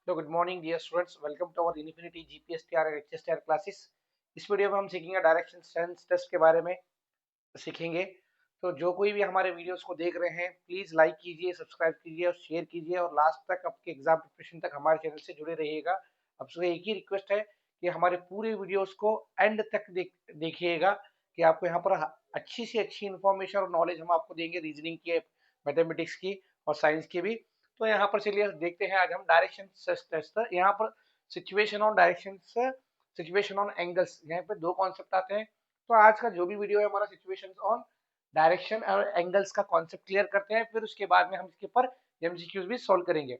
तो good morning dear students, welcome to our infinity GPSTR and HSTR classes. इस video में हम सीखेंगे डायरेक्शन सेंस टेस्ट के बारे में सीखेंगे। तो जो कोई भी हमारे वीडियोस को देख रहे हैं, प्लीज लाइक कीजिए, सब्सक्राइब कीजिए और शेयर कीजिए और लास्ट तक आपके एग्जाम प्रिपरेशन तक हमारे चैनल से जुड़े रहिएगा। आपसे एक ही रिक्वेस्ट है कि हमारे पूरे वीडियोस को एंड तक देखिएगा कि आपको यहाँ पर अच्छी से अच्छी इन्फॉर्मेशन और नॉलेज हम आपको देंगे, रीजनिंग की, मैथमेटिक्स की और साइंस की भी। तो यहाँ पर चलिए देखते हैं आज हम डायरेक्शन टेस्ट। यहाँ पर situation on direction, situation on angles, यहाँ पे दो कॉन्सेप्ट आते हैं। तो आज का जो भी वीडियो है हमारा सिचुएशन ऑन डायरेक्शन और एंगल्स का कॉन्सेप्ट क्लियर करते हैं, फिर उसके बाद में हम इसके ऊपर एमसीक्यूज भी सॉल्व करेंगे।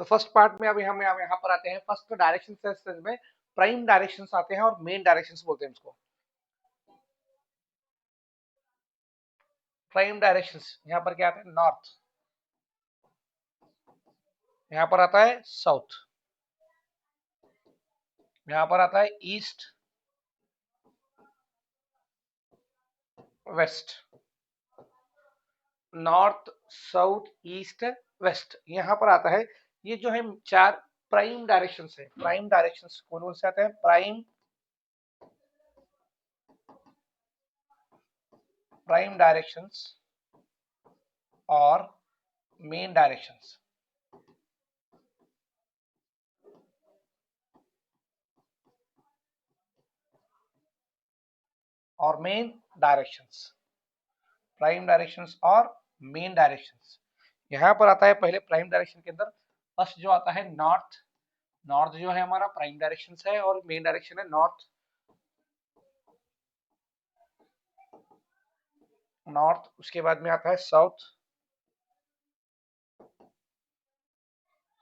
तो फर्स्ट पार्ट में अभी हम यहाँ पर आते हैं। फर्स्ट डायरेक्शन सेंस में प्राइम डायरेक्शंस आते हैं और मेन डायरेक्शंस बोलते हैं इसको। प्राइम डायरेक्शंस यहाँ पर क्या आता है? नॉर्थ, यहाँ पर आता है साउथ, यहाँ पर आता है east, west. North, south, east, west, यहाँ पर आता है। ये जो है चार प्राइम डायरेक्शंस है। प्राइम डायरेक्शंस कौन कौन से आते हैं? प्राइम डायरेक्शंस और मेन डायरेक्शंस। और मेन डायरेक्शंस, प्राइम डायरेक्शंस और मेन डायरेक्शंस। यहाँ पर आता है पहले प्राइम डायरेक्शन के अंदर फर्स्ट जो आता है नॉर्थ। नॉर्थ जो है हमारा प्राइम डायरेक्शन है और मेन डायरेक्शन है नॉर्थ। नॉर्थ, उसके बाद में आता है south,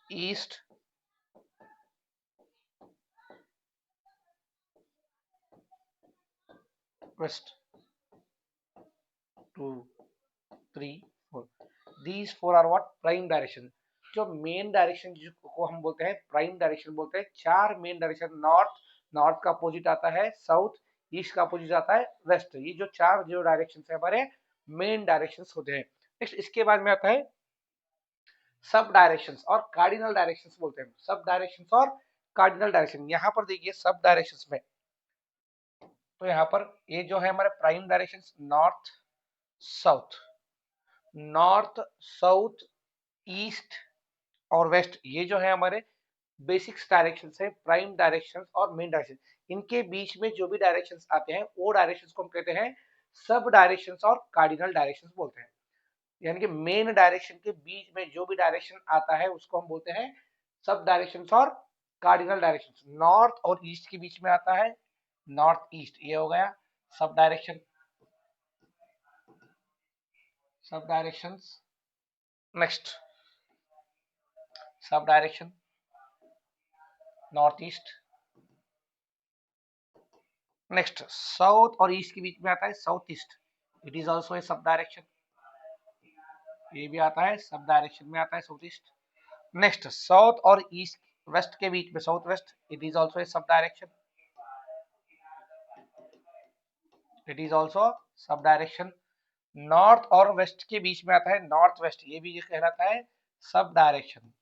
east, west. 2, 3, 4, these four are what? Prime direction. जो मेन डायरेक्शन को हम बोलते हैं प्राइम डायरेक्शन बोलते हैं। चार मेन डायरेक्शन, नॉर्थ, नॉर्थ का अपोजिट आता है साउथ, ईस्ट का अपोजिट आता है वेस्ट। ये जो चार जो डायरेक्शन है हमारे मेन डायरेक्शन होते हैं। नेक्स्ट इसके बाद में आता है सब डायरेक्शंस और कार्डिनल डायरेक्शंस बोलते हैं। सब डायरेक्शंस और कार्डिनल डायरेक्शन। यहाँ पर देखिए सब डायरेक्शंस में, तो यहाँ पर ये जो है हमारे prime directions north, south, north, south, east और वेस्ट, ये जो है हमारे बेसिक्स डायरेक्शन है, प्राइम डायरेक्शन और मेन डायरेक्शन। इनके बीच में जो भी डायरेक्शन आते हैं वो डायरेक्शन को हम कहते हैं सब डायरेक्शन और कार्डिनल डायरेक्शन बोलते हैं। यानी कि मेन डायरेक्शन के बीच में जो भी डायरेक्शन आता है उसको हम बोलते हैं सब डायरेक्शन और कार्डिनल डायरेक्शन। नॉर्थ और ईस्ट के बीच में आता है नॉर्थ ईस्ट, ये हो गया सब डायरेक्शन, सब directions. Next sub direction north east. Next south और ईस्ट के बीच में आता है south east, it is also a sub direction, ये भी आता है सब डायरेक्शन में आता है साउथ ईस्ट। नेक्स्ट साउथ और ईस्ट वेस्ट के बीच में south west, it is also a sub direction, it is also sub direction. North और वेस्ट के बीच में आता है नॉर्थ वेस्ट, ये भी कहलाता है sub direction.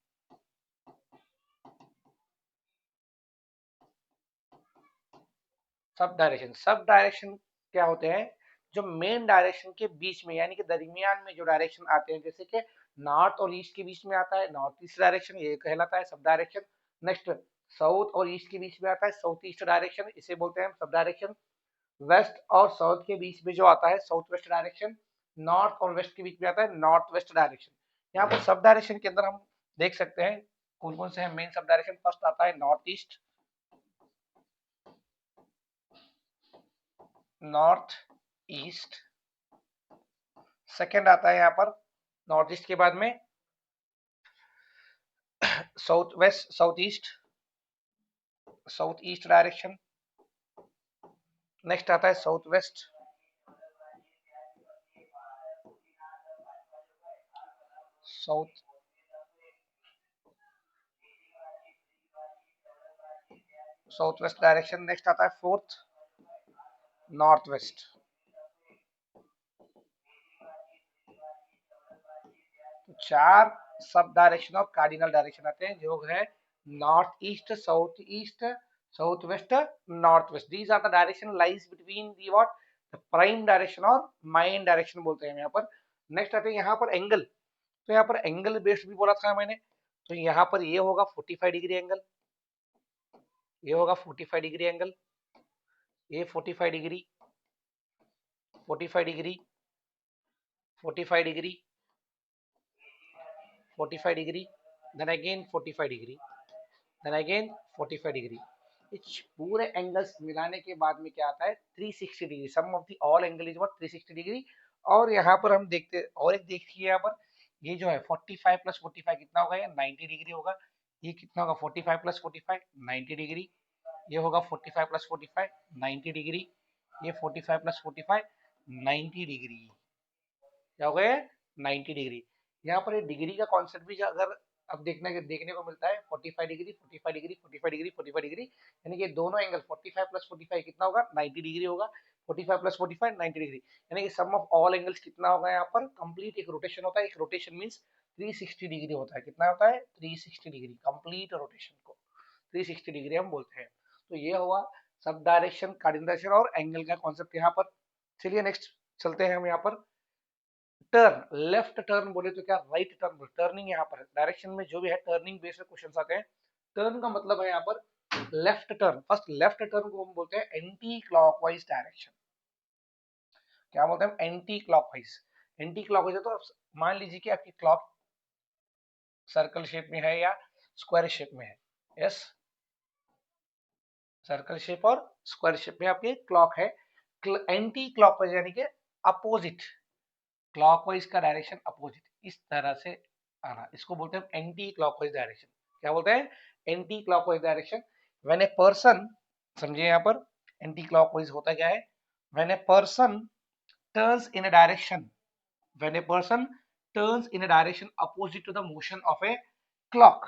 Sub direction, sub direction क्या होते हैं? जो मेन डायरेक्शन के बीच में यानी कि दरमियान में जो डायरेक्शन आते हैं, जैसे कि नॉर्थ और ईस्ट के बीच में आता है नॉर्थ ईस्ट डायरेक्शन, ये कहलाता है सब डायरेक्शन। नेक्स्ट साउथ और ईस्ट के बीच में आता है साउथ ईस्ट डायरेक्शन, इसे बोलते हैं सब डायरेक्शन। वेस्ट और साउथ के बीच में जो आता है साउथ वेस्ट डायरेक्शन। नॉर्थ और वेस्ट के बीच में आता है नॉर्थ वेस्ट डायरेक्शन। यहाँ पर सब डायरेक्शन के अंदर हम देख सकते हैं कौन कौन से हैं मेन सब डायरेक्शन। फर्स्ट आता है north east, north east. Second आता है यहाँ पर नॉर्थ ईस्ट के बाद में south west, south east, south east direction. Next आता है south west, south south west direction. Next आता है फोर्थ नॉर्थ वेस्ट। चार sub direction of cardinal direction आते हैं, जो है north east, south west, north west. These are the direction lies between the what, the prime direction और main direction बोलते हैं यहाँ पर। नेक्स्ट आते हैं यहाँ पर एंगल। तो यहाँ पर एंगल बेस्ड भी बोला था मैंने, तो यहाँ पर ये होगा 45 डिग्री एंगल, ये होगा 45 डिग्री एंगल, ये 45 degree, 45 degree, 45 degree, 45 degree, then again 45 degree, then again 45 degree. इस पूरे एंगल्स मिलाने के बाद में क्या आता है 360 degree. Sum of the all angle is what 360 degree. और यहाँ पर हम देखते और एक देखिए यहाँ पर, ये जो है 45 प्लस 45 कितना होगा, ये 90 डिग्री होगा। ये कितना होगा 45 प्लस 45 90 डिग्री। ये होगा 45 प्लस 45 90 डिग्री। ये 45 प्लस 45 90 डिग्री। क्या हो गया 90 डिग्री। यहाँ पर ये डिग्री का कॉन्सेप्ट भी अगर अब देखने को मिलता है 45 डिग्री, 45 डिग्री, 45 डिग्री, 45 डिग्री, यानी कि दोनों एंगल 45 प्लस 45 कितना होगा 90 डिग्री होगा। 45 प्लस 45 90 डिग्री, यानी कि सम ऑफ ऑल एंगल्स कितना होगा यहाँ पर कंप्लीट एक रोटेशन होता है। एक रोटेशन मींस 360 डिग्री होता है। कितना होता है 360 डिग्री, कंप्लीट रोटेशन को 360 डिग्री हम बोलते हैं। तो ये हुआ सब डायरेक्शन, कार्डिनल डायरेक्शन और एंगल का कॉन्सेप्ट यहाँ पर। चलिए नेक्स्ट चलते हैं हम यहाँ पर। टर्न, लेफ्ट टर्न बोले तो क्या राइट टर्न बोले। टर्निंग यहाँ पर डायरेक्शन में जो भी है टर्निंग बेस्ड क्वेश्चन आते हैं। टर्न का मतलब है यहाँ पर left turn. First left turn को हम बोलते हैं एंटी क्लॉकवाइज डायरेक्शन। क्या बोलते हैं एंटी क्लॉकवाइज। एंटी क्लॉकवाइज है तो मान लीजिए कि आपकी क्लॉक सर्कल शेप में है या स्क्वायर शेप में है। यस, सर्कल शेप और स्क्वायर शेप में आपकी क्लॉक है। एंटी क्लॉकवाइज यानी कि अपोजिट, क्लॉकवाइज का डायरेक्शन अपोजिट इस तरह से आना, इसको बोलते हैं एंटी क्लॉकवाइज डायरेक्शन। क्या बोलते हैं anti clockwise direction. When a person, समझिए यहाँ पर एंटी क्लॉकवाइज होता क्या है। When a person turns in a direction, when a person turns in a direction opposite to the motion of a clock.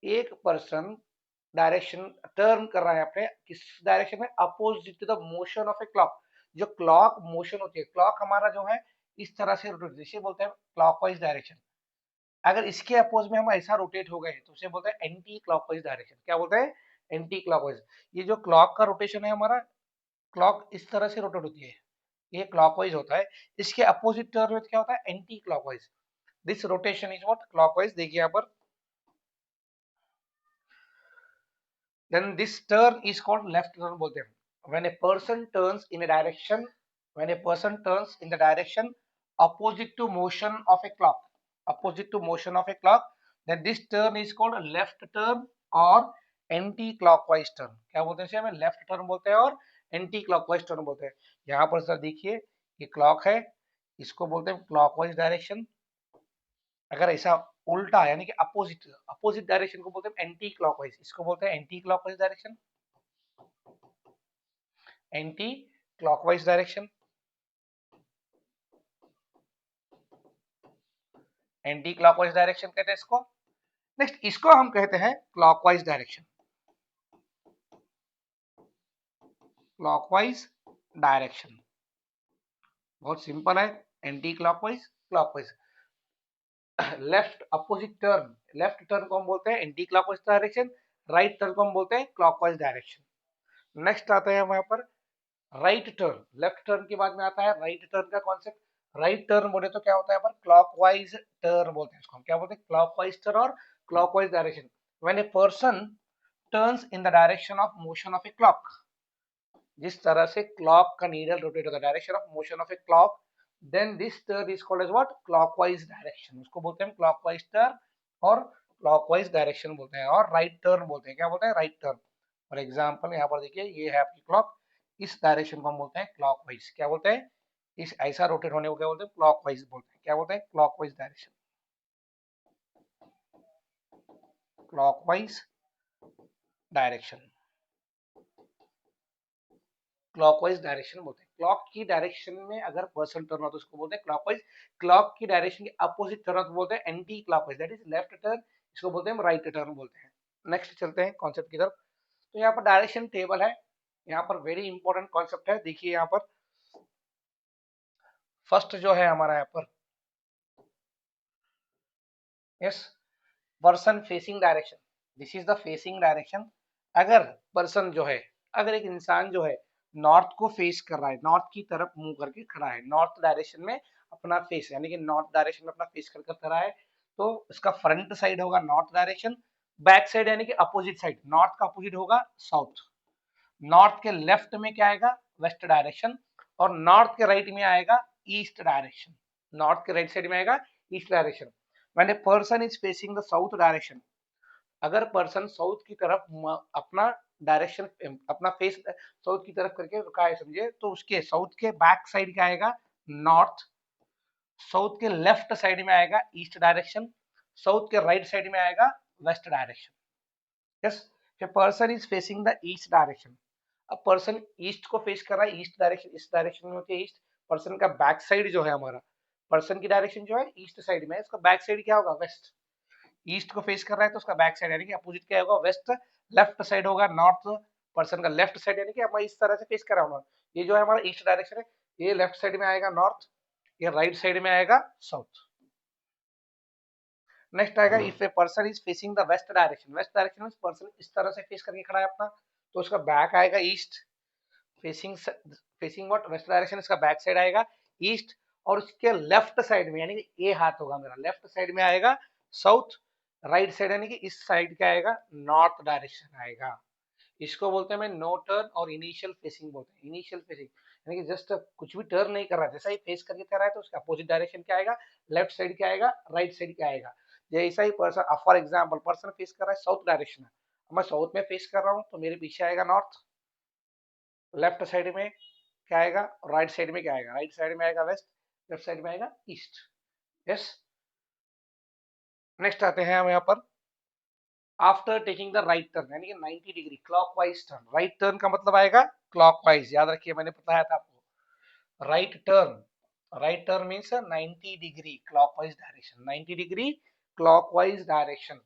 एक पर्सन डायरेक्शन टर्न कर रहा है अपने किस डायरेक्शन में, opposite to the motion of a clock. जो clock motion होती है, क्लॉक हमारा जो है इस तरह से रोटेट, जिसे बोलते हैं क्लॉकवाइज डायरेक्शन। अगर इसके अपोज में हम ऐसा रोटेट हो गए तो उसे बोलते हैं एंटी क्लॉकवाइज डायरेक्शन। क्या बोलते हैं एंटी क्लॉकवाइज। ये जो क्लॉक का रोटेशन है हमारा, क्लॉक इस तरह से रोटेट होती है, ये क्लॉकवाइज होता है। इसके अपोजिट टर्न में क्या होता है anti clockwise. This rotation is what clockwise. देखिए यहाँ पर, then this turn is called left turn बोलते हैं। when a person turns in a direction, when a person turns in the direction opposite to motion of a clock, opposite to motion of a clock, then this turn is called left turn or anti clockwise turn। क्या बोलते हैं इसे हमें left turn बोलते हैं और anti clockwise turn बोलते हैं। यहाँ पर सर देखिए ये क्लॉक है, इसको बोलते हैं क्लॉकवाइज डायरेक्शन। अगर ऐसा उल्टा यानी कि अपोजिट, अपोजिट डायरेक्शन को बोलते हैं एंटी क्लॉकवाइज, इसको बोलते हैं anti clockwise direction, anti clockwise direction, anti clockwise direction कहते हैं इसको। नेक्स्ट इसको हम कहते हैं क्लॉकवाइज डायरेक्शन, क्लॉकवाइज डायरेक्शन। बहुत सिंपल है, anti clockwise, clockwise. Left opposite turn, left turn को हम बोलते हैं anti clockwise direction, right turn को हम बोलते हैं क्लॉकवाइज डायरेक्शन। नेक्स्ट आता है हमारे पर राइट टर्न। लेफ्ट टर्न के बाद में आता है राइट टर्न का कॉन्सेप्ट। राइट टर्न बोले तो क्या होता है पर क्लॉकवाइज टर्न बोलते हैं इसको। हम क्या बोलते हैं क्लॉकवाइज टर्न और clockwise direction. When a person turns in the direction of motion of a clock, जिस तरह से क्लॉक का नीडल रोटेट होता है direction of motion of a clock, then this turn is called as what clockwise direction. उसको बोलते हैं clockwise turn और क्लॉकवाइज डायरेक्शन बोलते हैं। और राइट टर्न बोलते हैं, क्या बोलते हैं राइट टर्न। फॉर एग्जाम्पल यहाँ पर देखिए ये है आपकी क्लॉक, इस डायरेक्शन को हम बोलते हैं क्लॉकवाइज। क्या बोलते हैं इस ऐसा रोटेट होने को क्या बोलते हैं क्लॉकवाइज बोलते हैं। क्या बोलते हैं clockwise direction, clockwise direction, clockwise direction बोलते हैं। क्लॉक की डायरेक्शन में अगर पर्सन टर्न हो तो उसको बोलते हैं क्लॉकवाइज। क्लॉक की डायरेक्शन के अपोजिट टर्न तो बोलते हैं anti clockwise, that is left turn, इसको बोलते हैं राइट टर्न बोलते हैं। नेक्स्ट चलते हैं कॉन्सेप्ट की तरफ। तो यहाँ पर डायरेक्शन टेबल है, यहाँ पर वेरी इंपॉर्टेंट कॉन्सेप्ट है। देखिए यहाँ पर फर्स्ट जो है हमारा यहाँ पर yes, person facing direction, this is the facing direction. अगर पर्सन जो है, अगर एक इंसान जो है नॉर्थ को फेस कर रहा है, नॉर्थ की तरफ मुंह करके खड़ा है, नॉर्थ डायरेक्शन में अपना फेस, यानी कि नॉर्थ डायरेक्शन में अपना फेस कर खड़ा है, तो इसका फ्रंट साइड होगा नॉर्थ डायरेक्शन, बैक साइड यानी कि अपोजिट साइड, नॉर्थ का अपोजिट होगा साउथ। नॉर्थ के लेफ्ट में क्या आएगा, वेस्ट डायरेक्शन, और नॉर्थ के राइट में आएगा ईस्ट डायरेक्शन। नॉर्थ के राइट साइड में आएगा ईस्ट डायरेक्शन। मैंने person is facing the south direction, अगर पर्सन साउथ की तरफ अपना डायरेक्शन, अपना फेस साउथ की तरफ करके रुका है समझे, तो उसके साउथ के बैक साइड क्या आएगा, नॉर्थ। साउथ के लेफ्ट साइड में आएगा ईस्ट डायरेक्शन, साउथ के राइट साइड में आएगा west direction. Yes, person is facing the east direction. अब पर्सन ईस्ट को फेस कर रहा है, ईस्ट डायरेक्शन, इस डायरेक्शन में होती है ईस्ट। पर्सन का बैक साइड जो है हमारा, पर्सन की डायरेक्शन जो है ईस्ट साइड में है, इसका बैक साइड क्या होगा, वेस्ट। ईस्ट को फेस कर रहा है तो उसका बैक साइड यानी कि अपोजिट क्या होगा, वेस्ट। लेफ्ट साइड होगा नॉर्थ, पर्सन का लेफ्ट साइड यानी कि हम इस तरह से फेस कर रहा हूँ। ये जो है हमारा ईस्ट डायरेक्शन है, ये लेफ्ट साइड में आएगा नॉर्थ, ये राइट साइड में आएगा साउथ। नेक्स्ट आएगा if a person is facing the west direction, waste direction में पर्सन इस तरह से फेस करके खड़ा है अपना, तो उसका बैक आएगा east, facing facing what, west direction, इसका बैक साइड आएगा ईस्ट, और उसके लेफ्ट साइड में यानी कि ये हाथ होगा मेरा, लेफ्ट साइड में आएगा साउथ, राइट साइड यानी कि इस साइड क्या आएगा, नॉर्थ डायरेक्शन आएगा। इसको बोलते हैं मैं नो टर्न और इनिशियल फेसिंग बोलते हैं। इनिशियल फेसिंग यानी कि जस्ट कुछ भी टर्न नहीं कर रहा है, जैसा ही फेस करके कर रहा है तो उसका अपोजिट डायरेक्शन क्या आएगा, लेफ्ट साइड क्या आएगा, राइट साइड क्या आएगा। जैसा ही person, for example person face कर रहा है साउथ डायरेक्शन में, मैं साउथ में फेस कर रहा हूँ तो मेरे पीछे आएगा नॉर्थ, लेफ्ट साइड में क्या आएगा, राइट साइड में क्या आएगा, राइट साइड में आएगा वेस्ट, लेफ्ट साइड में आएगा ईस्ट। यस, नेक्स्ट आते हैं हम यहाँ पर, after taking the right turn यानी कि 90 degree clockwise turn. Right turn का मतलब आएगा क्लॉकवाइज, याद रखिए मैंने बताया था आपको। Right turn, right turn means 90 degree clockwise direction, 90 degree clockwise direction.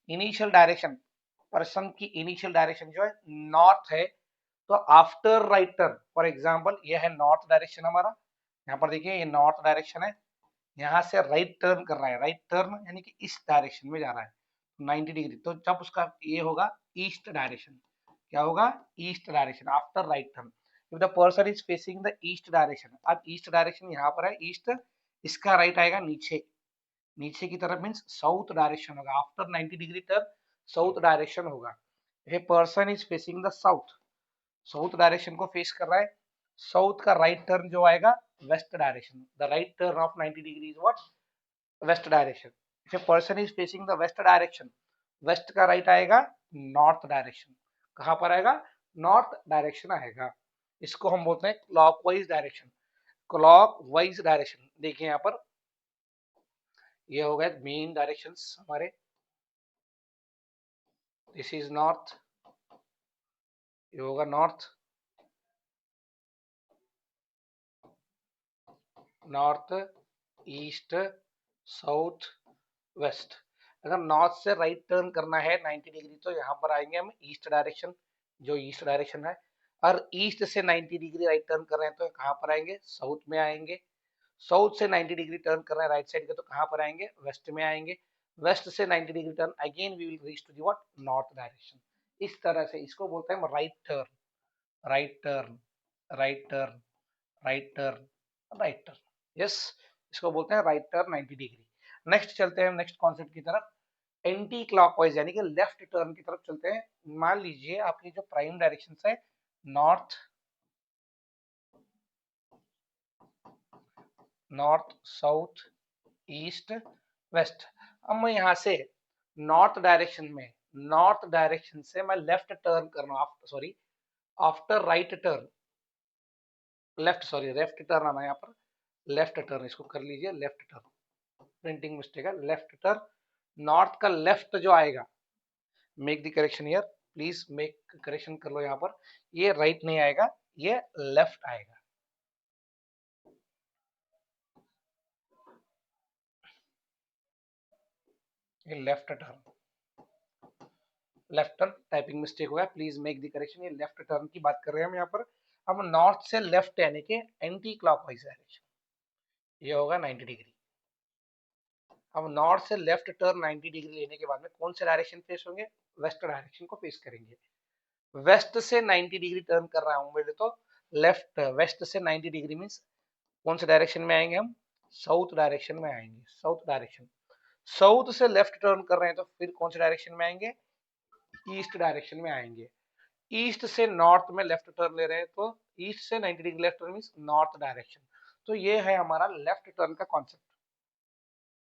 Initial direction, person की इनिशियल डायरेक्शन जो है नॉर्थ है, तो after right turn, for example ये है नॉर्थ डायरेक्शन हमारा, यहाँ पर देखिए ये नॉर्थ डायरेक्शन है, यहाँ से राइट टर्न कर रहा है, राइट टर्न यानी कि इस डायरेक्शन में जा रहा है 90 डिग्री, तो जब उसका ये होगा ईस्ट डायरेक्शन, क्या होगा, east direction after right turn. If the person is facing the east direction, अब ईस्ट डायरेक्शन यहाँ पर है ईस्ट, इसका राइट आएगा नीचे, नीचे की तरफ मीन्स साउथ डायरेक्शन होगा, after 90 degree turn south direction होगा। A person is facing the south, south direction को फेस कर रहा है, साउथ का राइट टर्न जो आएगा west direction, the right turn of 90 degree is what, west direction. If a person is facing the west direction, west का right आएगा north direction, कहां पर आएगा, नॉर्थ डायरेक्शन आएगा। इसको हम बोलते हैं क्लॉकवाइज डायरेक्शन, क्लॉकवाइज डायरेक्शन। देखिए यहाँ पर ये हो गए मेन डायरेक्शंस हमारे, दिस इज नॉर्थ, ये होगा north, north, east, south, west. अगर नॉर्थ से राइट टर्न करना है 90 डिग्री तो यहाँ पर आएंगे हम ईस्ट डायरेक्शन, जो ईस्ट डायरेक्शन है। और ईस्ट से 90 डिग्री राइट टर्न कर रहे हैं तो कहाँ पर आएंगे, साउथ में आएंगे। साउथ से 90 डिग्री टर्न कर रहे हैं राइट साइड के तो कहाँ पर आएंगे, वेस्ट में आएंगे। वेस्ट से 90 degree turn again we will reach to the what, north direction. इस तरह से इसको बोलते हैं right turn, right turn, right turn, right turn, right turn. Yes, इसको बोलते हैं राइट टर्न 90 डिग्री। नेक्स्ट चलते हैं नेक्स्ट कॉन्सेप्ट की तरफ, एंटी क्लॉकवाइज यानी कि लेफ्ट टर्न की तरफ चलते हैं। मान लीजिए आपकी जो प्राइम डायरेक्शन है north, north, south, east, west. अब मैं यहाँ से नॉर्थ डायरेक्शन में, नॉर्थ डायरेक्शन से मैं लेफ्ट टर्न करना, sorry after right turn, left sorry left turn आना यहाँ पर, लेफ्ट टर्न इसको कर लीजिए लेफ्ट टर्न, प्रिंटिंग मिस्टेक है, लेफ्ट टर्न। नॉर्थ का लेफ्ट जो आएगा, make the correction here, please make correction कर लो यहाँ पर, ये राइट नहीं आएगा, ये लेफ्ट आएगा। ये left turn, left turn typing mistake हो गया, प्लीज मेक द करेक्शन, ये लेफ्ट टर्न की बात कर रहे हैं हम यहाँ पर। अब नॉर्थ से लेफ्ट यानी कि एंटी क्लॉकवाइज डायरेक्शन, ये होगा 90 डिग्री। अब नॉर्थ से लेफ्ट टर्न 90 डिग्री लेने के बाद में कौन से डायरेक्शन फेस होंगे, वेस्ट डायरेक्शन को फेस करेंगे। वेस्ट से 90 डिग्री टर्न कर रहा हूं मेरे तो लेफ्ट, वेस्ट से 90 डिग्री मींस कौन से डायरेक्शन में आएंगे हम, साउथ डायरेक्शन में आएंगे, साउथ डायरेक्शन। साउथ से लेफ्ट टर्न कर रहे हैं तो फिर कौन से डायरेक्शन में आएंगे, ईस्ट डायरेक्शन में आएंगे। ईस्ट से नॉर्थ में लेफ्ट टर्न ले रहे हैं तो ईस्ट से 90 degree left turn means north direction. तो ये है हमारा लेफ्ट टर्न का कॉन्सेप्ट,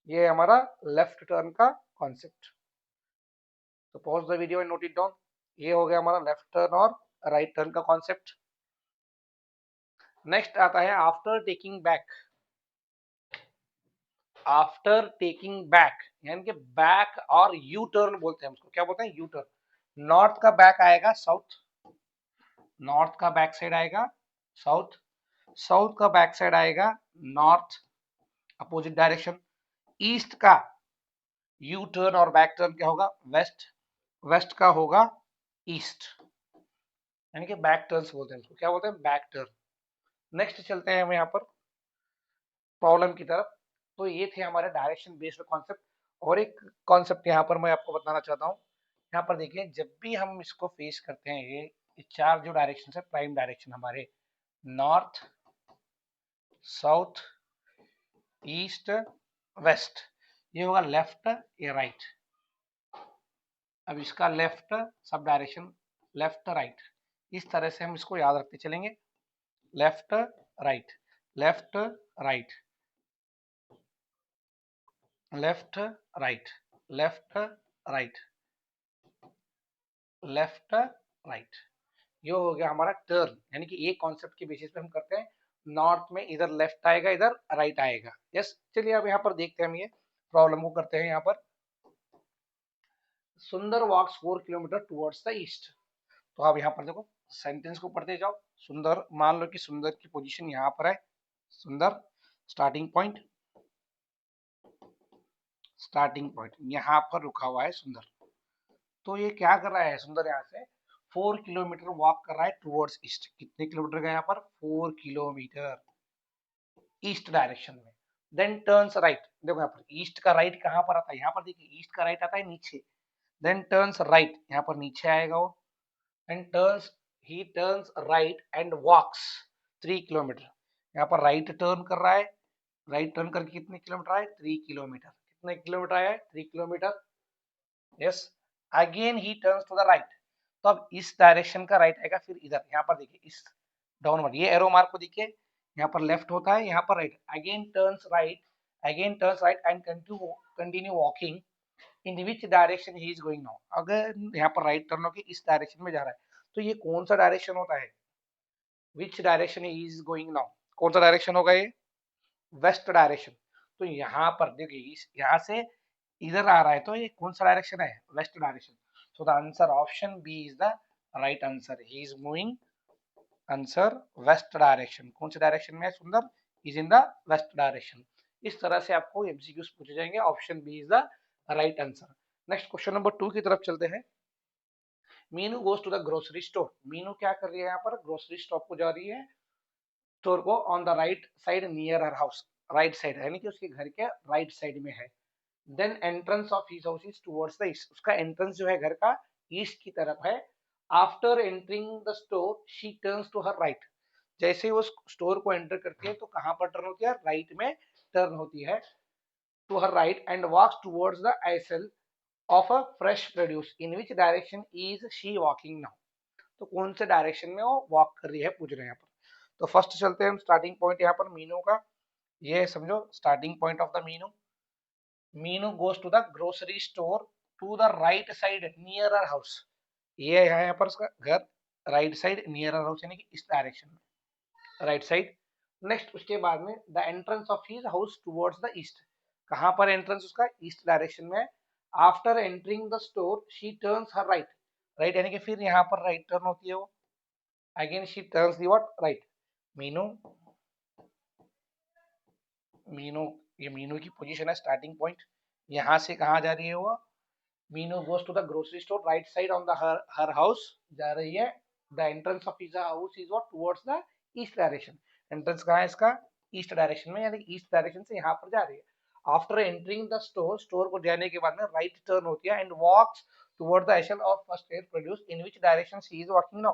ये है हमारा लेफ्ट टर्न का कॉन्सेप्ट। तो pause the video and note it down. ये हो गया हमारा लेफ्ट टर्न और राइट टर्न का कॉन्सेप्ट। नेक्स्ट आता है after taking back. After taking back यानी कि बैक और यू टर्न बोलते हैं उसको, क्या बोलते हैं, यू टर्न। नॉर्थ का बैक आएगा साउथ, नॉर्थ का बैक साइड आएगा साउथ, साउथ का बैक साइड आएगा नॉर्थ, अपोजिट डायरेक्शन। ईस्ट का यू टर्न और बैक टर्न क्या होगा, वेस्ट, वेस्ट का होगा ईस्ट, यानी कि बैक टर्न्स बोलते हैं उसको, क्या बोलते हैं, बैक टर्न। नेक्स्ट चलते हैं हम यहाँ पर प्रॉब्लम की तरफ। तो ये थे हमारे डायरेक्शन बेस्ड कॉन्सेप्ट। और एक कॉन्सेप्ट यहाँ पर मैं आपको बताना चाहता हूँ। यहाँ पर देखिए जब भी हम इसको फेस करते हैं, ये चार जो डायरेक्शन है प्राइम डायरेक्शन हमारे, नॉर्थ, साउथ, ईस्ट, वेस्ट, ये होगा लेफ्ट या राइट। अब इसका left sub direction, left right, इस तरह से हम इसको याद रखते चलेंगे, left right, left right, left right, left right, left right. ये हो गया हमारा टर्न, यानी कि एक कॉन्सेप्ट के बेसिस पे हम करते हैं। नॉर्थ में इधर लेफ्ट आएगा, इधर राइट आएगा। यस, चलिए अब यहाँ पर देखते हैं, हम ये प्रॉब्लम को करते हैं। यहाँ पर सुंदर वॉक्स 4 किलोमीटर टुवर्ड्स द ईस्ट। तो आप यहाँ पर देखो सेंटेंस को पढ़ते जाओ। सुंदर, मान लो कि सुंदर की पोजीशन यहाँ पर है, सुंदर स्टार्टिंग पॉइंट, स्टार्टिंग पॉइंट यहाँ पर रुका हुआ है सुंदर। तो ये क्या कर रहा है सुंदर, यहाँ से 4 किलोमीटर वॉक कर रहा है टुवर्ड्स ईस्ट। कितने किलोमीटर का यहाँ पर, 4 किलोमीटर ईस्ट डायरेक्शन में। देन टर्न्स राइट, देखो यहाँ पर ईस्ट का राइट कहाँ पर आता है, यहाँ पर देखिए ईस्ट का राइट आता है नीचे। देन टर्न्स राइट, यहाँ पर नीचे आएगा वो। And turns, he turns right and walks 3 kilometre. यहाँ पर राइट टर्न कर रहा है, राइट टर्न करके कितने किलोमीटर आए, 3 किलोमीटर। कितने किलोमीटर आया, 3 kilometre. Yes, again he turns to the right. तो अब इस डायरेक्शन का राइट आएगा, फिर इधर यहाँ पर देखिए इस डाउनवर्ड, ये एरो मार्क को देखिए, यहाँ पर लेफ्ट होता है, यहाँ पर right. Again turns right, again turns right and continue walking in which direction he is going now. अगर यहाँ पर राइट टर्न होकर इस डायरेक्शन में जा रहा है तो ये कौन सा डायरेक्शन होता है, which direction he is going now, कौन सा डायरेक्शन होगा ये, वेस्ट डायरेक्शन। तो यहाँ पर देखिए यहाँ से इधर आ रहा है तो ये कौन सा डायरेक्शन है, west direction. So the answer option B is the right answer, he is moving, answer west direction. कौन से डायरेक्शन में है Sundar, is in the west direction. इस तरह से आपको एमसीक्यूज पूछे जाएंगे, option B is the right answer. Next question number 2 की तरफ चलते हैं। Meenu goes to the grocery store. Meenu क्या कर रही है, यहाँ पर ग्रोसरी स्टोर को जा रही है, स्टोर को, on the right side near her house, right side यानी कि उसके घर के राइट साइड में है। Then entrance of his house is towards the east, उसका एंट्रेंस जो है घर का ईस्ट की तरफ है। After entering the store she turns to her right, जैसे ही वो स्टोर को एंटर करती है तो कहां पर टर्न होती है, राइट में टर्न होती है, to her right and walks towards the aisle of a fresh produce. In which direction is she walking now. तो कौन से डायरेक्शन में वो वॉक कर रही है पूछ रहे हैं यहाँ पर। तो फर्स्ट चलते हैं हम स्टार्टिंग पॉइंट यहाँ पर मीनू का, ये समझो starting point of the Meenu. Meenu goes to the grocery store to the right side near her house, ये है यहाँ पर उसका घर right side near her house यानी कि इस डायरेक्शन में, राइट साइड। नेक्स्ट उसके बाद में the entrance of his house towards the east, कहाँ पर एंट्रेंस उसका, ईस्ट डायरेक्शन में। After entering the store she turns her right, right यानी कि फिर यहाँ पर राइट टर्न होती है वो। Again she turns the what, right. Meenu, Meenu, ये मीनू की पोजीशन है स्टार्टिंग पॉइंट, यहाँ से कहाँ जा रही है वो, Meenu goes to the grocery store right side on the her house जा रही है। The entrance of his house is what, towards the east direction. Entrance कहाँ है इसका, ईस्ट डायरेक्शन में, यानी ईस्ट डायरेक्शन से यहाँ पर जा रही है। After entering the store, store को जाने के बाद में राइट टर्न होती है and walks toward the aisle of first aid produce, in which direction she is walking now,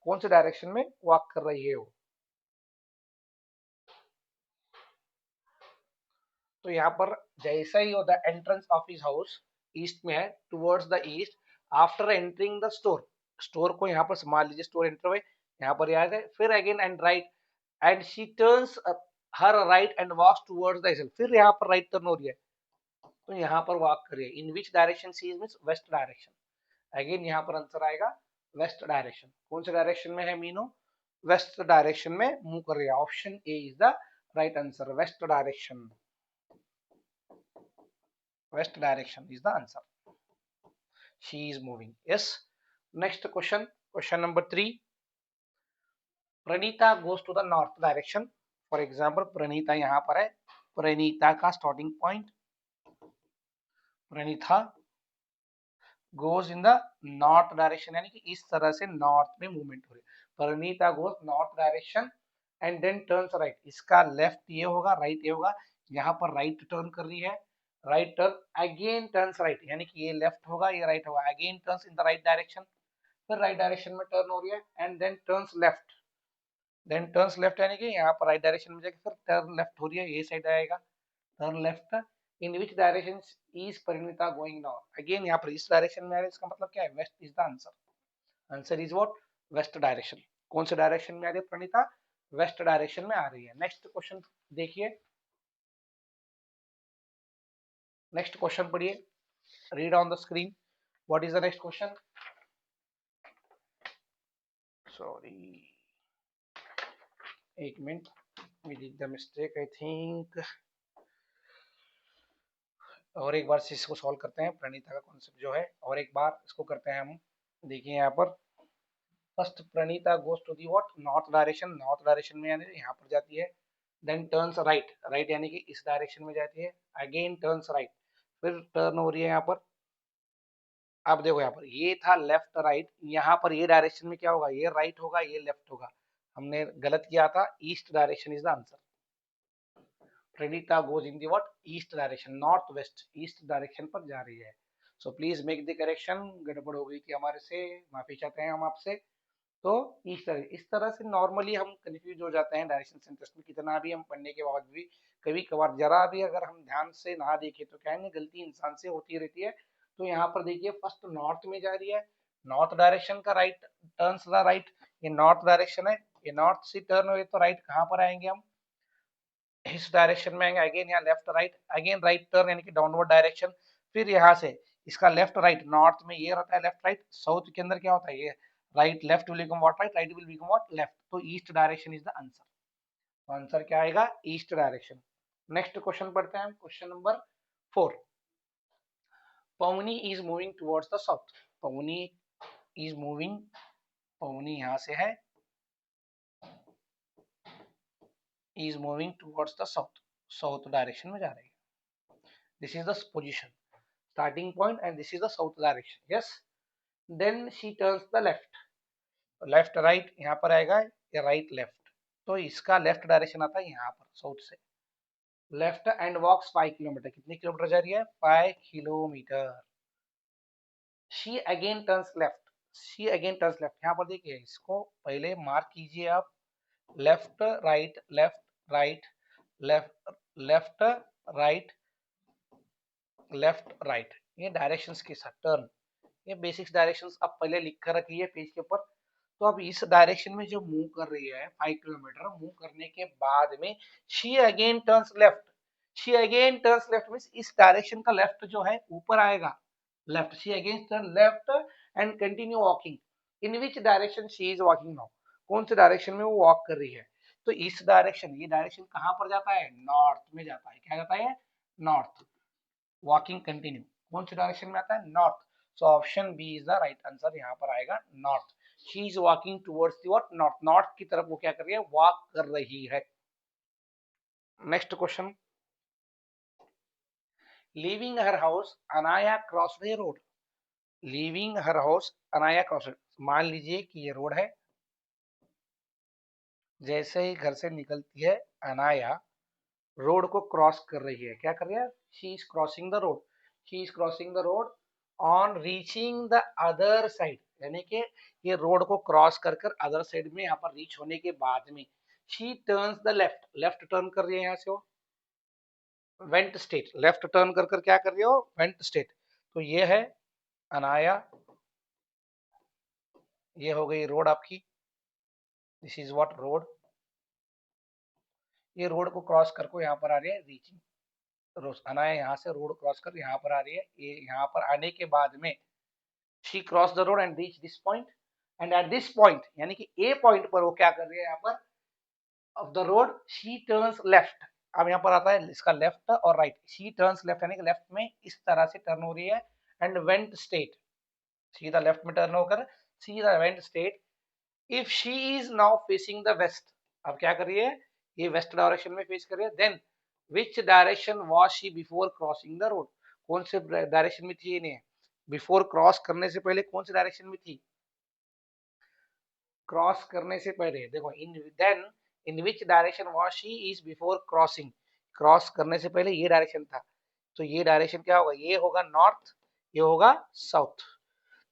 कौन से डायरेक्शन में वॉक कर रही है वो। तो यहाँ पर जैसा ही the entrance of his house east में है, towards the east, after entering the store, store को यहाँ पर मान लीजिए स्टोर एंटर हुए, यहाँ पर याद है, फिर again and right, and she turns her right and walks towards the east, फिर यहाँ पर राइट टर्न हो रही है, तो यहाँ पर वॉक करिए। In which direction she is means west direction, again यहाँ पर आंसर आएगा वेस्ट डायरेक्शन। कौन से डायरेक्शन में है मीनो, वेस्ट डायरेक्शन में मूव कर रही है। Option A is the right answer, west direction, west direction is the answer, she is moving, yes। Next question, question number 3, pranita goes to the north direction, for example pranita यहाँ पर है, pranita का starting point, pranita goes in the north direction, यानी कि इस तरह से north में मूवमेंट हो रही है, pranita goes north direction and then turns right, इसका लेफ्ट ये होगा, राइट ये होगा, यहाँ पर राइट टर्न कर रही है, right turn again turns right, यानी कि ये लेफ्ट होगा ये राइट होगा, again turns in the right direction, फिर राइट डायरेक्शन में टर्न हो रही है and then turns left, then turns left, यानी कि यहाँ पर राइट डायरेक्शन में जाके फिर टर्न लेफ्ट हो रही है, ये साइड आएगा turn left. In which direction is Parineeta going now, again यहाँ पर इस डायरेक्शन में आ रही है, इसका मतलब क्या है, west is the answer, answer is what, west direction. कौन से डायरेक्शन में आ रही है प्रणीता, वेस्ट डायरेक्शन में आ रही है। नेक्स्ट क्वेश्चन देखिए, नेक्स्ट क्वेश्चन पढ़िए, read on the screen, what is the next question, sorry एक minute, we did the mistake I think, और एक बार से इसको सॉल्व करते हैं, प्रणीता का कॉन्सेप्ट जो है, और एक बार इसको करते हैं हम। देखिए यहाँ पर first Pranita goes to the what, north direction, north direction में यानी यहाँ पर जाती है, देन टर्न्स राइट, राइट यानी कि इस डायरेक्शन में जाती है, अगेन टर्न्स राइट, फिर टर्न हो रही है यहाँ पर। अब देखो यहाँ पर ये था लेफ्ट राइट, यहाँ पर ये डायरेक्शन में क्या होगा, ये राइट होगा ये लेफ्ट होगा, हमने गलत किया था, east direction is the answer. Pranita goes in the what, east direction, north west east direction पर जा रही है। So please make the correction, गड़बड़ हो गई थी हमारे से, माफी चाहते हैं हम आपसे। तो इस तरह से नॉर्मली हम कंफ्यूज हो जाते हैं डायरेक्शन सेंटेंस में, कितना भी हम पढ़ने के बाद भी कभी कभार जरा भी अगर हम ध्यान से ना देखें तो क्या है, गलती इंसान से होती रहती है। तो यहाँ पर देखिए फर्स्ट नॉर्थ में जा रही है, नॉर्थ डायरेक्शन का राइट टर्न्स द राइट, ये नॉर्थ डायरेक्शन है, ये नॉर्थ से टर्न हुए तो राइट कहाँ पर आएंगे हम, इस डायरेक्शन में आएंगे, अगेन यहाँ left right, again right turn यानी कि डाउनवर्ड डायरेक्शन, फिर यहाँ से इसका लेफ्ट राइट, नॉर्थ में ये रहता है लेफ्ट राइट, साउथ के अंदर क्या होता है, ये right left will become what, right right will become what, left, तो east direction is the answer, तो आंसर क्या आएगा, ईस्ट डायरेक्शन। नेक्स्ट क्वेश्चन पढ़ते हैं, question number 4, Pauni is moving towards the south, Pauni is moving, पवनी यहाँ से है, is moving towards the south, south direction में जा रही है, this is the position, starting point and this is the south direction, yes। then she turns the left, left right यहाँ पर आएगा, या right left, तो इसका लेफ्ट डायरेक्शन आता है यहाँ पर साउथ से, लेफ्ट एंड वॉक्स 5 किलोमीटर, कितने किलोमीटर जा रही है, 5 kilometre. She again turns left, she again turns left, यहाँ पर देखिए इसको पहले मार्क कीजिए आप, left right left right left left right left right, ये डायरेक्शंस के साथ टर्न, ये बेसिक्स डायरेक्शंस आप पहले लिख कर रखिए पेज के ऊपर। तो अब इस डायरेक्शन में जो मूव कर रही है 5 किलोमीटर, मूव करने के बाद में she again turns left, she again turns left means इस डायरेक्शन का लेफ्ट जो है ऊपर आएगा, left, she again turn left and continue walking, in which direction she is walking now, कौन से डायरेक्शन में वो वॉक कर रही है, तो इस डायरेक्शन, ये डायरेक्शन कहाँ पर जाता है, नॉर्थ में जाता है, क्या जाता है, नॉर्थ, वॉकिंग कंटिन्यू, कौन से डायरेक्शन में आता है, north, so option B is the right answer, यहाँ पर आएगा north, she is walking towards the what, north, north की तरफ वो क्या कर रही है, वॉक कर रही है। Next question, leaving her house Anaya cross the road, leaving her house Anaya cross, मान लीजिए कि ये रोड है, जैसे ही घर से निकलती है अनाया, रोड को क्रॉस कर रही है, क्या कर रही है, she is crossing the road, she is crossing the road on reaching the other side, यानी कि ये रोड को क्रॉस कर कर अदर साइड में यहाँ पर रीच होने के बाद में she turns the left, left turn कर रही है यहाँ से वो, वेंट स्टेट, लेफ्ट टर्न कर कर क्या कर रही हो, वेंट स्टेट। तो ये है अनाया, ये हो गई रोड आपकी, दिस इज व्हाट रोड, ये रोड को क्रॉस कर को यहाँ पर आ रही है रीचिंग, अनाया यहाँ से रोड क्रॉस कर यहाँ पर आ रही है, ये यहाँ पर आने के बाद में she cross the road and reach this point, and at this point यानी कि ए पॉइंट पर वो क्या कर रही है, यहाँ पर of the road she turns left, अब यहाँ पर आता है इसका लेफ्ट और राइट, शी टर्न्स लेफ्ट यानी कि लेफ्ट में इस तरह से टर्न हो रही है, एंड वेंट स्ट्रेट, सीधा लेफ्ट में टर्न होकर सीधा went straight, if she is now facing the west, अब क्या कर रही है, ये वेस्ट डायरेक्शन में फेस कर रही है, then which direction was she before crossing the road, कौन से डायरेक्शन में थी इन्हें, बिफोर क्रॉस करने से पहले कौन से डायरेक्शन में थी, क्रॉस करने से पहले देखो, in then in which direction was she is before crossing, cross करने से पहले ये डायरेक्शन था, तो ये डायरेक्शन क्या होगा, ये होगा नॉर्थ, ये होगा साउथ,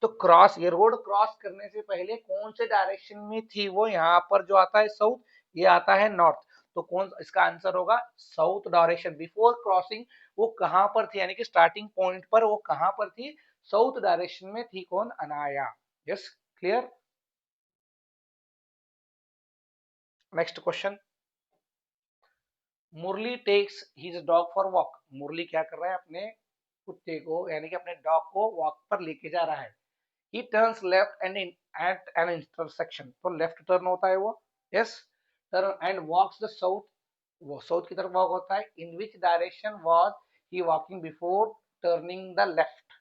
तो क्रॉस, ये रोड क्रॉस करने से पहले कौन से डायरेक्शन में थी वो, यहाँ पर जो आता है साउथ, ये आता है नॉर्थ, तो कौन इसका आंसर होगा साउथ डायरेक्शन, बिफोर क्रॉसिंग वो कहां पर थी, यानी कि स्टार्टिंग पॉइंट पर वो कहां पर थी, साउथ डायरेक्शन में थी कौन, Anaya. Yes, clear. Next question, Murali takes his dog for walk, Murali क्या कर रहा है, अपने कुत्ते को यानी कि अपने डॉग को वॉक पर लेके जा रहा है, he turns left and in at an intersection, तो लेफ्ट टर्न होता है वो, yes, turn and walks the south, वो साउथ की तरफ वॉक होता है, in which direction was he walking before turning the left,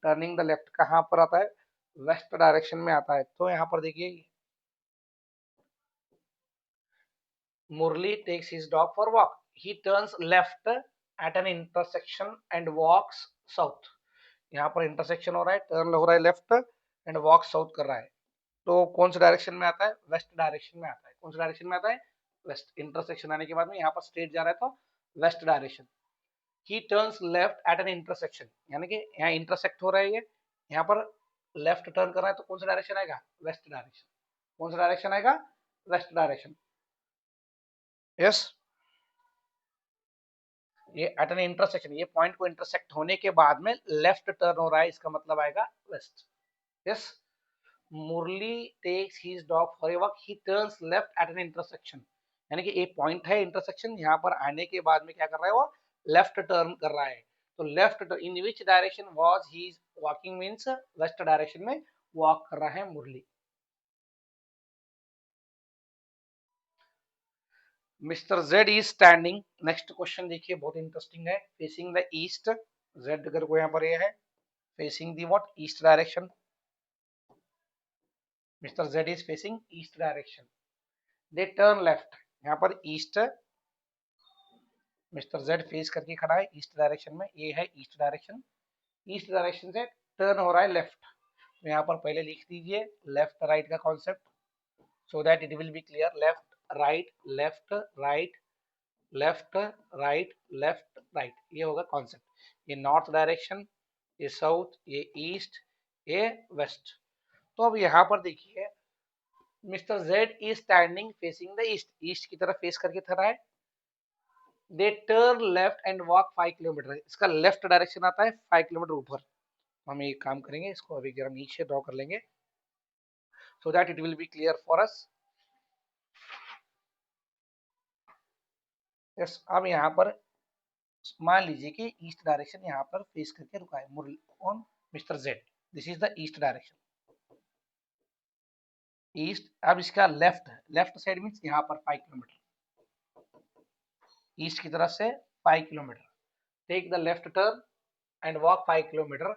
turning the left कहाँ पर आता है, वेस्ट डायरेक्शन में आता है, तो यहाँ पर देखिए Murali takes his dog for walk, he turns left at an intersection and walks south, यहाँ पर इंटरसेक्शन हो रहा है, टर्न हो रहा है लेफ्ट एंड वॉक साउथ कर रहा है, तो कौन से डायरेक्शन में आता है, वेस्ट डायरेक्शन में आता है, कौन से डायरेक्शन में आता है, वेस्ट, इंटरसेक्शन आने के बाद में यहाँ पर स्ट्रेट जा रहा है तो west direction, he turns left at an intersection, यानी कि यहाँ इंटरसेक्ट हो रहा है ये, यहाँ पर लेफ्ट टर्न कर रहा है, तो कौन सा डायरेक्शन आएगा, वेस्ट डायरेक्शन, कौन सा डायरेक्शन आएगा, वेस्ट डायरेक्शन, यस, ये एट एन इंटरसेक्शन, ये पॉइंट को इंटरसेक्ट होने के बाद में लेफ्ट टर्न हो रहा है, इसका मतलब आएगा west, yes, Murali takes his dog for a walk, he turns left at an intersection, यानी कि एक पॉइंट है इंटरसेक्शन, यहाँ पर आने के बाद में क्या कर रहा है वो, लेफ्ट टर्न कर रहा है, तो left in which direction was he walking means west direction में वॉक कर रहा है Murali. Mister Z is standing, next question देखिए बहुत इंटरेस्टिंग है, फेसिंग द ईस्ट, जेड अगर को यहाँ पर ये है facing the what, east direction, mister Z is facing east direction, they turn left, यहाँ पर ईस्ट, मिस्टर जेड फेस करके खड़ा है ईस्ट डायरेक्शन में, ये है ईस्ट डायरेक्शन, ईस्ट डायरेक्शन से टर्न हो रहा है लेफ्ट, तो यहाँ पर पहले लिख दीजिए लेफ्ट राइट का concept, so that it will be clear, left right left right left right left right, ये होगा कॉन्सेप्ट, ये नॉर्थ डायरेक्शन, ये साउथ, ये ईस्ट, ये वेस्ट, तो अब यहाँ पर देखिए mister Z is standing facing the east, east की तरफ फेस करके खड़ा है, दे turn left and walk 5 kilometre, इसका लेफ्ट डायरेक्शन आता है 5 किलोमीटर ऊपर, हम एक काम करेंगे इसको अभी जरा नीचे ड्रॉ कर लेंगे, so that it will be clear for us, yes, अब यहाँ पर मान लीजिए कि ईस्ट डायरेक्शन यहाँ पर फेस करके रुका है, Murali on mister Z, this is the east direction, east, अब इसका लेफ्ट, लेफ्ट साइड मीन्स यहाँ पर 5 किलोमीटर, ईस्ट की तरफ से 5 kilometre, take the left turn and walk 5 kilometre,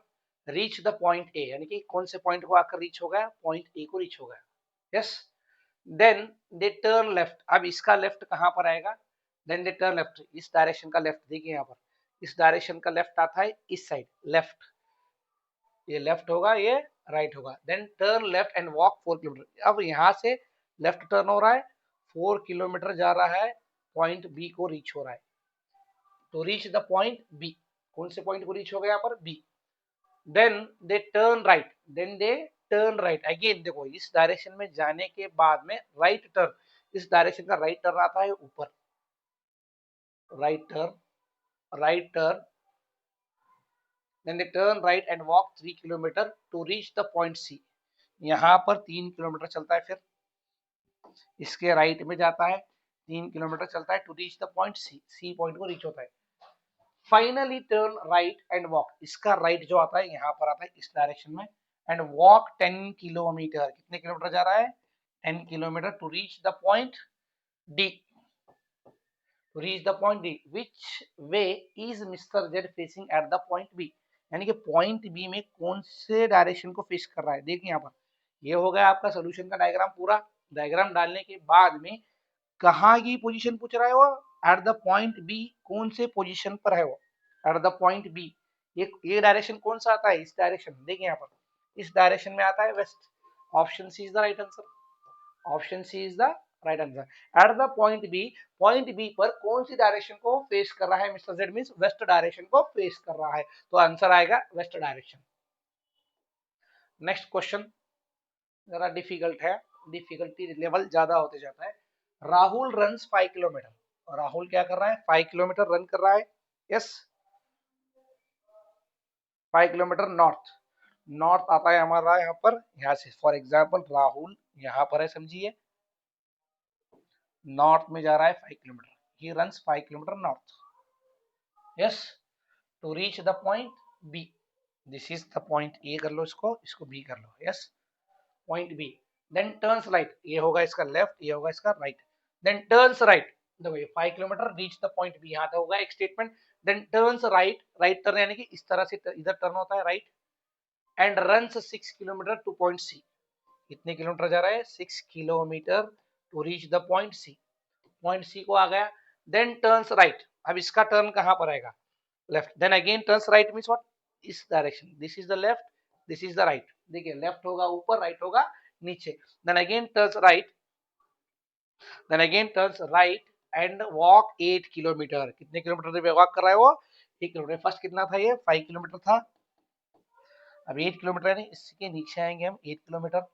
reach the point A, यानी कि कौन से पॉइंट को आकर रीच हो गया, पॉइंट ए को रीच हो गया, yes, then they turn left, अब इसका लेफ्ट कहाँ पर आएगा, देन दे टर्न लेफ्ट, इस डायरेक्शन का लेफ्ट देखिए यहाँ पर, इस डायरेक्शन का लेफ्ट आता है इस साइड लेफ्ट, ये लेफ्ट होगा ये राइट होगा, then turn left and walk 4 kilometre, अब यहाँ से लेफ्ट टर्न हो रहा है 4 किलोमीटर जा रहा है, पॉइंट बी को रीच हो रहा है, to reach the point B, कौन से पॉइंट को रीच हो गया यहाँ पर B. Then they turn right, then they turn right again, देखो इस डायरेक्शन में जाने के बाद में राइट टर्न, इस डायरेक्शन का राइट टर्न आता है ऊपर, right turn, right turn, then they turn right and walk 3 kilometre to reach the point C. यहाँ पर 3 किलोमीटर चलता है, फिर इसके राइट में जाता है, 3 किलोमीटर चलता है to reach the point C, C point को रीच होता है। Finally turn right and walk, इसका राइट जो आता है यहाँ पर आता है इस डायरेक्शन में, एंड वॉक 10 किलोमीटर, कितने किलोमीटर जा रहा है 10 kilometre to reach the point D, to reach the point D, which way is mister Z facing at the point B, यानी कि पॉइंट बी में कौन से डायरेक्शन को फेस कर रहा है। देखिए यहाँ पर ये हो गया आपका सोल्यूशन का डायग्राम पूरा। डायग्राम डालने के बाद में कहाँ की पोजीशन पूछ रहा है वो, एट द पॉइंट बी, कौन से पोजीशन पर है वो एट द पॉइंट बी। ये डायरेक्शन कौन सा आता है, इस डायरेक्शन, देखिए यहाँ पर इस डायरेक्शन में आता है west, option C is the right answer, option C is the right answer. At the point B, point B पर कौन सी डायरेक्शन को फेस कर रहा है mister Z, means west direction को फेस कर रहा है, तो आंसर आएगा वेस्ट डायरेक्शन। नेक्स्ट क्वेश्चन जरा डिफिकल्ट है, डिफिकल्टी लेवल ज्यादा होते जाता है। राहुल रन्स 5 किलोमीटर, राहुल क्या कर रहा है 5 किलोमीटर रन कर रहा है, यस 5 किलोमीटर नॉर्थ, नॉर्थ आता है हमारा यहाँ पर, यहाँ से फॉर एग्जाम्पल राहुल यहाँ पर है समझिए, नॉर्थ में जा रहा है 5 kilometre, he runs 5 kilometre north, yes to reach the point B, this is the point A कर लो, इसको बी कर लो, yes point B. Then turns right, ये होगा इसका लेफ्ट, ये होगा इसका राइट, देन टर्न्स राइट, देखो ये 5 kilometre reach the point B, यहाँ होगा एक statement, then turns right, right turn यानी कि इस तरह से इधर टर्न होता है right, and runs 6 kilometre to point C, कितने किलोमीटर जा रहा है 6 kilometre to reach the point C, point C को आ गया, देन टर्न्स राइट, अब इसका टर्न कहाँ पर आएगा left, then again turns right means what, इस direction, this is the left, this is the right, देखिए लेफ्ट होगा ऊपर, राइट होगा नीचे, then again turns right, then again turns right and walk 8 kilometre, कितने किलोमीटर वॉक कर रहा है वो 1 किलोमीटर, फर्स्ट कितना था ये 5 किलोमीटर था, अब 8 किलोमीटर यानी इसके नीचे आएंगे हम 8 किलोमीटर,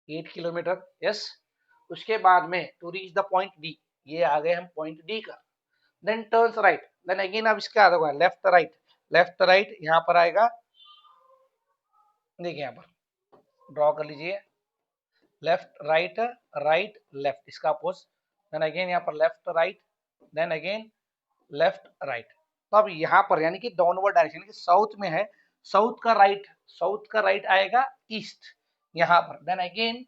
8 किलोमीटर यस, उसके बाद में to reach the point D, ये आ गए हम पॉइंट डी का, then turns right, then again अब इसका होगा लेफ्ट राइट, लेफ्ट राइट यहाँ पर आएगा, देखिए यहाँ पर ड्रॉ कर लीजिए, लेफ्ट राइट राइट लेफ्ट, इसका अपोज, देन अगेन यहाँ पर left right, then again left right, तो अब यहाँ पर यानी कि डाउनवर्ड डायरेक्शन की साउथ में है, साउथ का राइट, साउथ का राइट आएगा ईस्ट यहाँ पर, then again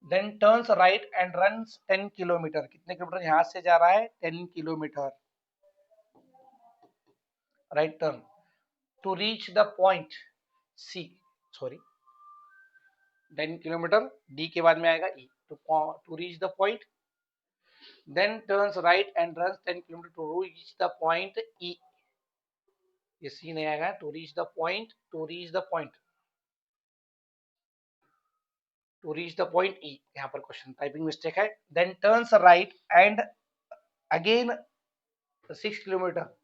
then turns right and runs 10 kilometre, कितने किलोमीटर यहाँ से जा रहा है 10 kilometre, right turn to reach the point C, sorry 10 kilometre, D के बाद में आएगा E, to reach the point, then turns right and runs 10 kilometre to reach the point E, ये सी नहीं आएगा, to reach the point, to reach the point, to reach the point E, यहाँ पर question typing mistake है, then turns right and again 6 kilometre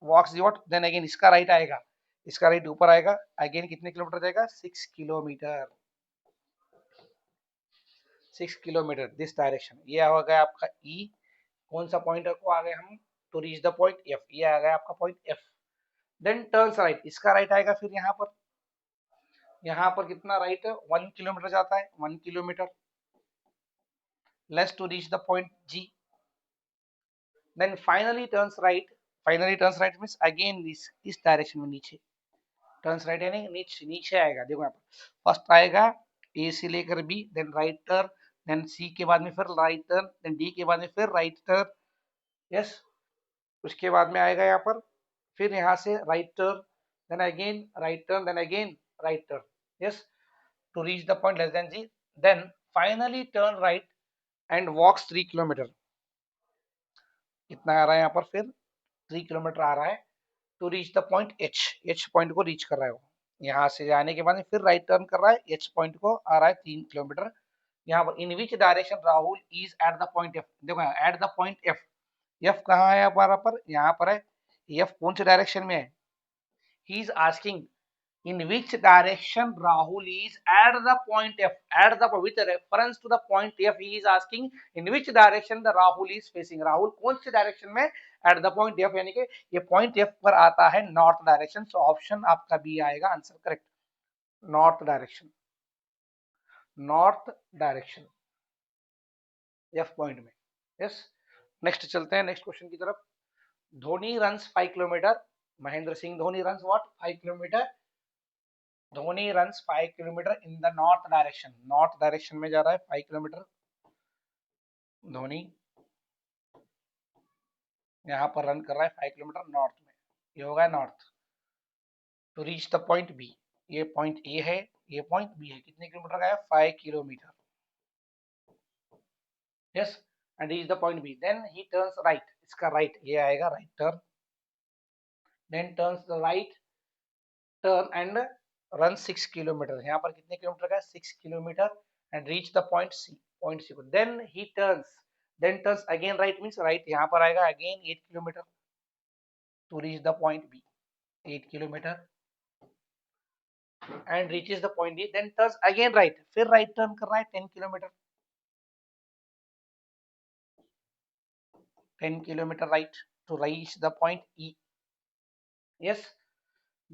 walks what, then again इसका right आएगा, इसका right ऊपर आएगा, अगेन कितने किलोमीटर जाएगा 6 किलोमीटर, 6 किलोमीटर दिस डायरेक्शन, ये आ गया आपका ई, कौन सा पॉइंट को आ गए हम to reach the point F, ये आ गया आपका point F, then turns right, इसका राइट आएगा फिर यहाँ पर कितना राइट है 1 किलोमीटर जाता है, 1 kilometre less to reach the point G, then finally turns right, finally turns right means again इस डायरेक्शन में नीचे, टर्न्स राइट यानी नीचे नीचे आएगा, देखो यहाँ पर फर्स्ट आएगा ए से लेकर B, then right turn, then C के बाद में फिर राइट टर्न, देन डी के बाद में फिर राइट टर्न, यस उसके बाद में आएगा यहाँ पर फिर यहाँ से right turn, then again right turn, then again right turn, yes to reach the point less than G, then finally turn right and walks 3 kilometre, कितना आ रहा है यहाँ पर फिर 3 किलोमीटर आ रहा है to reach the point H, H point को रीच कर रहा है वो, यहाँ से जाने के बाद फिर राइट टर्न कर रहा है, एच पॉइंट को आ रहा है 3 किलोमीटर, यहाँ पर in which direction Rahul is at the point F, देखो at the point F, F कहाँ है यहाँ पर है। एफ कौन से डायरेक्शन में है? He is asking in which direction Rahul is at the point F, at the with reference to the point F, he is asking in which direction the Rahul is facing. Rahul कौन से direction में at the point F, यानी कि ये point F पर आता है north direction. So option आपका बी आएगा answer correct, north direction, north direction F point में। यस, नेक्स्ट चलते हैं नेक्स्ट क्वेश्चन की तरफ। Dhoni runs 5 kilometre, Mahendra Singh Dhoni runs what 5 kilometre. Dhoni runs 5 kilometre in the north direction, north direction में जा रहा है 5 किलोमीटर धोनी, यहाँ पर रन कर रहा है 5 किलोमीटर नॉर्थ में, ये होगा north. To reach the point B, ये पॉइंट ए है, ये पॉइंट बी है, कितने किलोमीटर का है 5 kilometre. Yes, and reach the point B, then he turns right, इसका राइट ये आएगा right turn, then turns the right turn and run 6 kilometre, यहाँ पर कितने किलोमीटर का है 6 kilometre, and reach the point C, point C को, then he turns again right, means right यहाँ पर आएगा again 8 kilometre to reach the point B, 8 kilometre and reaches the point D, then turns again right, फिर right turn कर रहा है 10 kilometre, 10 kilometre right to reach the point E. Yes,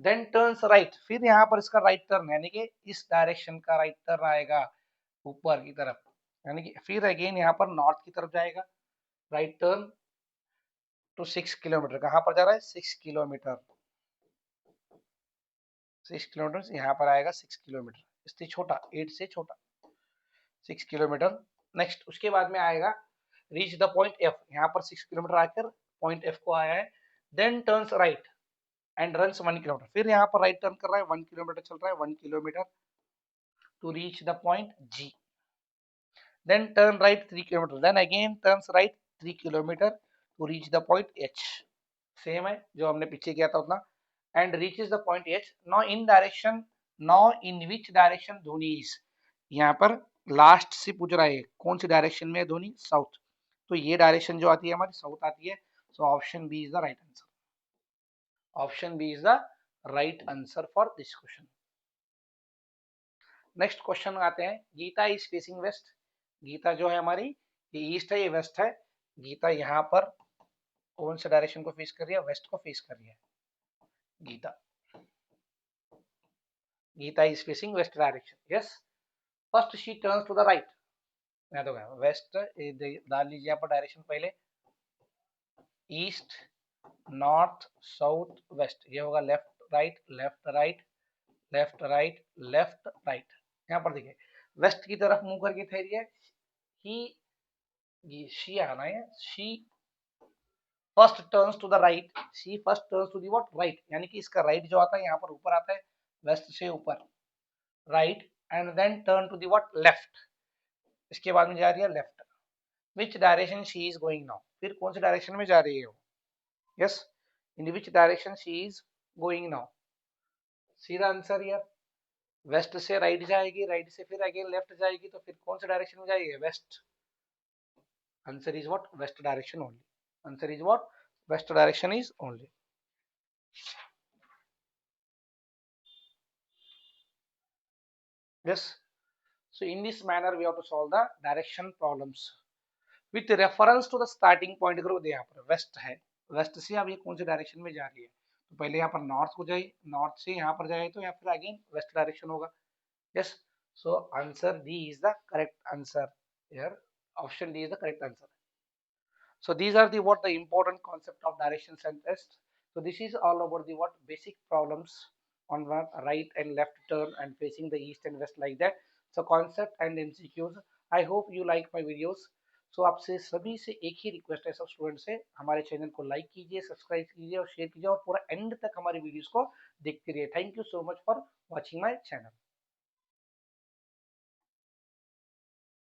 then turns right, फिर यहाँ पर इसका right turn यानी कि इस डायरेक्शन का राइट टर्न आएगा ऊपर की तरफ, यानी कि फिर अगेन यहाँ पर नॉर्थ की तरफ जाएगा, राइट टर्न टू 6 किलोमीटर, कहाँ पर जा रहा है 6 किलोमीटर, 6 किलोमीटर यहाँ पर आएगा 6 किलोमीटर, इससे छोटा 8 से छोटा 6 किलोमीटर। नेक्स्ट उसके बाद में आएगा रीच द पॉइंट एफ, यहाँ पर 6 किलोमीटर आकर पॉइंट एफ को आया है, then turns right and runs 1 kilometre, फिर यहाँ पर राइट टर्न कर रहा है 1 किलोमीटर चल रहा है 1 kilometre to reach the point G, then turn right 3 kilometer, then again turns right 3 kilometer to reach the point H, same है जो हमने पीछे किया था उतना, and reaches the point H, now in which direction Dhoni is, यहाँ पर last से पूछ रहा है कौन सी डायरेक्शन में है धोनी, साउथ, तो ये डायरेक्शन जो आती है हमारी साउथ आती है, so option B is the right answer, option B is the right answer for this question. Next question आते हैं, Geeta is facing west, Geeta जो है हमारी ये ईस्ट है ये वेस्ट है, गीता यहाँ पर कौन से डायरेक्शन को फेस कर रही है, वेस्ट को फेस कर रही है Geeta, Geeta is facing west direction. Yes, first she turns to the right, मैं तो गया वेस्ट डाल लीजिए यहाँ पर डायरेक्शन पहले, ईस्ट नॉर्थ साउथ वेस्ट, ये होगा left right left right left right left right, यहाँ पर देखिए वेस्ट की तरफ मुंह करके ठहरी है, ही शी आना है, she first turns to the right, she first turns to the what right, यानी कि इसका राइट जो आता है यहाँ पर ऊपर आता है, वेस्ट से ऊपर right, and then turn to the what left, इसके बाद में जा रही है left, which direction she is going now, फिर कौन से डायरेक्शन में जा रही है वो, yes, in which direction she is going now, सीधा आंसर यार, वेस्ट से राइट जाएगी, राइट से फिर अगेन लेफ्ट जाएगी, तो फिर कौन से डायरेक्शन में जाएगी, west, answer is what west direction only, answer is what west direction is only। Yes, so in this manner we have to solve the direction problems with reference to the starting point। करो यहाँ पर waste है, west से अब ये कौन से direction में जा रही है, तो पहले यहाँ पर नॉर्थ को जाए, नॉर्थ से यहाँ पर जाए तो यहाँ फिर अगेन वेस्ट डायरेक्शन होगा। Yes, so answer D is the correct answer here, option D is the correct answer. So these are the what the important concept of directions and test. So this is all about the what basic problems on what right and left turn and facing the east and west like that. So concept and MCQs. I hope you like my videos. So आपसे सभी से एक ही request है सब student से, हमारे channel को like कीजिए, सब्सक्राइब कीजिए और शेयर कीजिए और पूरा एंड तक हमारी वीडियोस को देखते रहिए। Thank you so much for watching my channel.